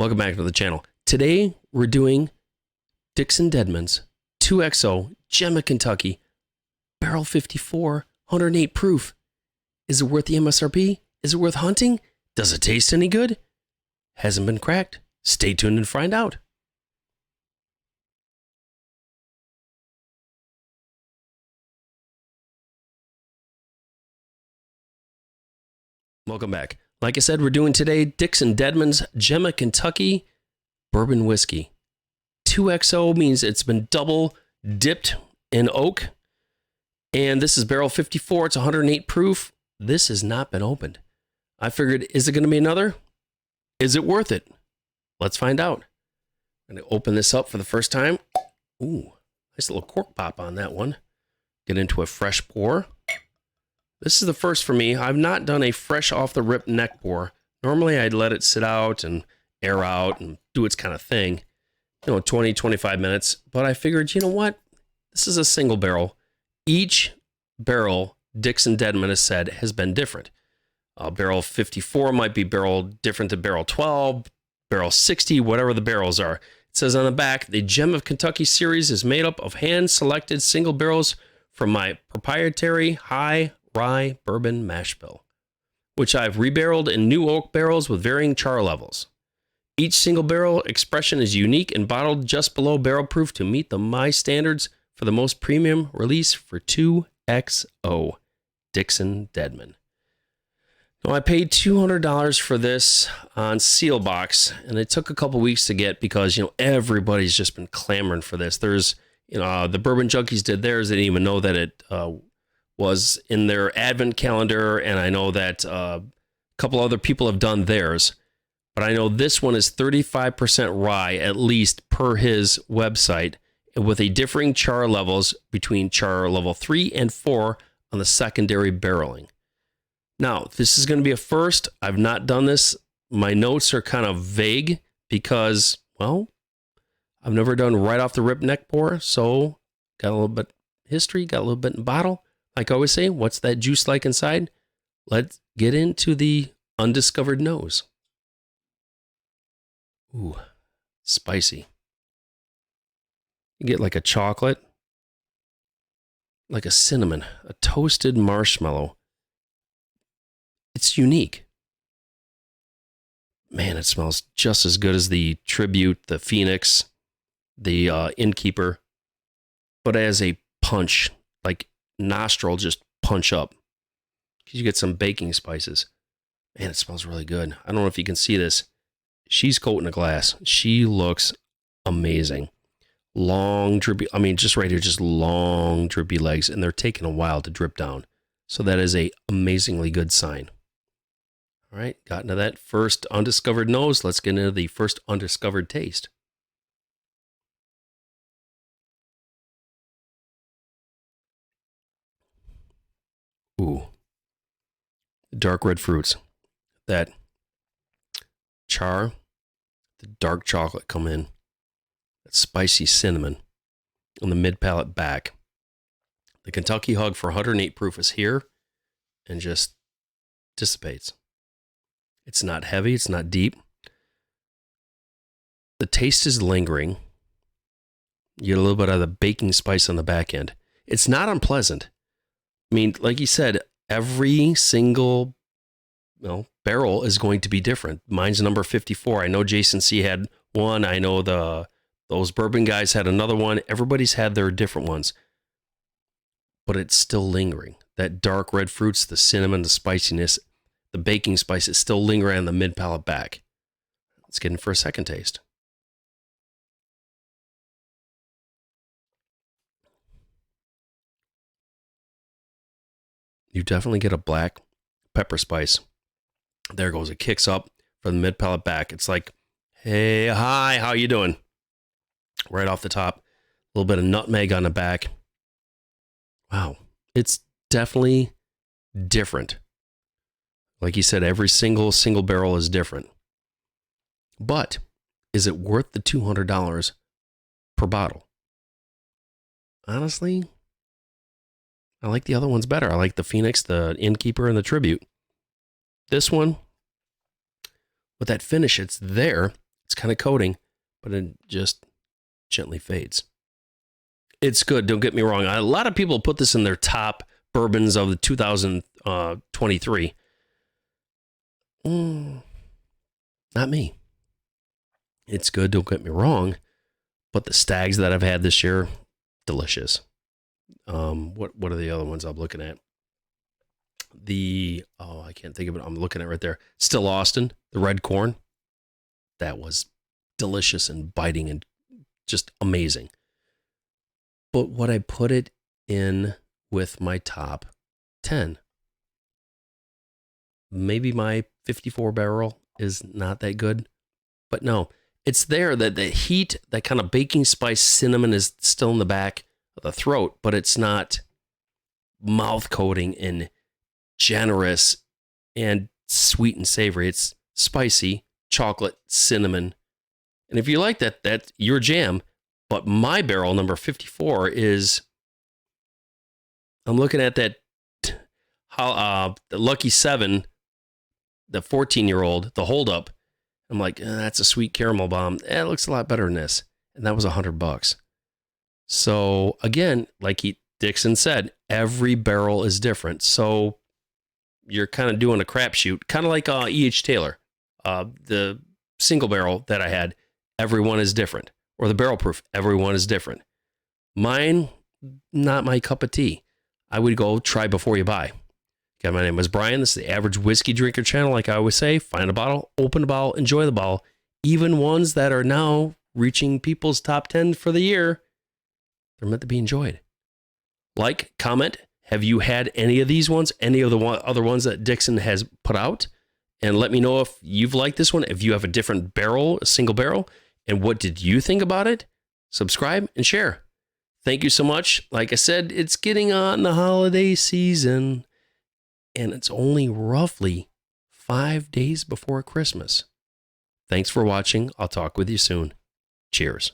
Welcome back to the channel. Today we're doing DIXON DEDMAN'S 2XO Gemma Kentucky Barrel 54 108 proof. Is it worth the MSRP? Is it worth hunting? Does it taste any good? Hasn't been cracked. Stay tuned and find out. Welcome back. Like I said, we're doing today DIXON DEDMAN'S Gemma Kentucky Bourbon Whiskey. 2XO means it's been double dipped in oak. And this is barrel 54. It's 108 proof. This has not been opened. I figured, is it going to be another? Is it worth it? Let's find out. I'm going to open this up for the first time. Ooh, nice little cork pop on that one. Get into a fresh pour. This is the first for me. I've not done a fresh off the rip neck pour. Normally I'd let it sit out and air out and do its kind of thing. 20, 25 minutes. But I figured, you know what? This is a single barrel. Each barrel, DIXON DEDMAN has said, has been different. Barrel 54 might be different than barrel 12, barrel 60, whatever the barrels are. It says on the back, the Gem of Kentucky series is made up of hand-selected single barrels from my proprietary high rye bourbon mash bill, which I've rebarreled in new oak barrels with varying char levels. Each single barrel expression is unique and bottled just below barrel proof to meet my standards for the most premium release for 2XO DIXON DEDMAN. Now, I paid $200 for this on seal box, and it took a couple weeks to get because, everybody's just been clamoring for this. There's, the Bourbon Junkies did theirs. They didn't even know that it was in their advent calendar, and I know that a couple other people have done theirs. But I know this one is 35% rye, at least per his website, with a differing char levels between char level 3 and 4 on the secondary barreling. Now, this is going to be a first. I've not done this. My notes are kind of vague because, well, I've never done right off the rip neck pour, so got a little bit history, got a little bit in bottle. Like I always say, what's that juice like inside? Let's get into the undiscovered nose. Ooh, spicy. You get like a chocolate, like a cinnamon, a toasted marshmallow. It's unique. Man, it smells just as good as the Tribute, the Phoenix, the Innkeeper, but as a punch, like nostril just punch up. You get some baking spices. Man, it smells really good. I don't know if you can see this. She's coating a glass. She looks amazing. Long drippy, just right here, just long drippy legs, and they're taking a while to drip down. So that is a amazingly good sign. All right, got into that first undiscovered nose. Let's get into the first undiscovered taste. Ooh, dark red fruits. That char, the dark chocolate come in. That spicy cinnamon on the mid-palate back. The Kentucky Hug for 108 proof is here and just dissipates. It's not heavy. It's not deep. The taste is lingering. You get a little bit of the baking spice on the back end. It's not unpleasant. Like you said, every single barrel is going to be different. Mine's number 54. I know Jason C. had one. I know those bourbon guys had another one. Everybody's had their different ones. But it's still lingering. That dark red fruits, the cinnamon, the spiciness, the baking spice is still lingering on the mid-palate back. Let's get in for a second taste. You definitely get a black pepper spice. There goes. It kicks up from the mid-palate back. It's like, hey, hi, how you doing? Right off the top. A little bit of nutmeg on the back. Wow. It's definitely different. Like you said, every single barrel is different. But is it worth the $200 per bottle? Honestly, I like the other ones better. I like the Phoenix, the Innkeeper, and the Tribute. This one, with that finish, it's there. It's kind of coating, but it just gently fades. It's good. Don't get me wrong. A lot of people put this in their top bourbons of the 2023. Not me. It's good. Don't get me wrong. But the stags that I've had this year, delicious. What are the other ones I'm looking at? I can't think of it. I'm looking at right there. Still Austin, the red corn. That was delicious and biting and just amazing. But would I put it in with my top 10? Maybe my 54 barrel is not that good, but no, it's there that the heat, that kind of baking spice cinnamon is still in the back of the throat, but it's not mouth coating and generous and sweet and savory. It's spicy, chocolate, cinnamon. And if you like that, that's your jam. But my barrel number 54 is, I'm looking at that, the Lucky 7, the 14-year-old, the hold up. I'm like, that's a sweet caramel bomb. It looks a lot better than this. And that was $100. So again, like DIXON said, every barrel is different. So you're kind of doing a crapshoot, kind of like E.H. Taylor. The single barrel that I had, everyone is different. Or the barrel proof, everyone is different. Mine, not my cup of tea. I would go try before you buy. Okay, my name is Brian. This is the Average Whiskey Drinker channel. Like I always say, find a bottle, open a bottle, enjoy the bottle. Even ones that are now reaching people's top 10 for the year, they're meant to be enjoyed. Like, comment. Have you had any of these ones? Any of the other ones that DIXON has put out? And let me know if you've liked this one. If you have a different barrel, a single barrel, and what did you think about it? Subscribe and share. Thank you so much. Like I said, it's getting on the holiday season, and it's only roughly 5 days before Christmas. Thanks for watching. I'll talk with you soon. Cheers.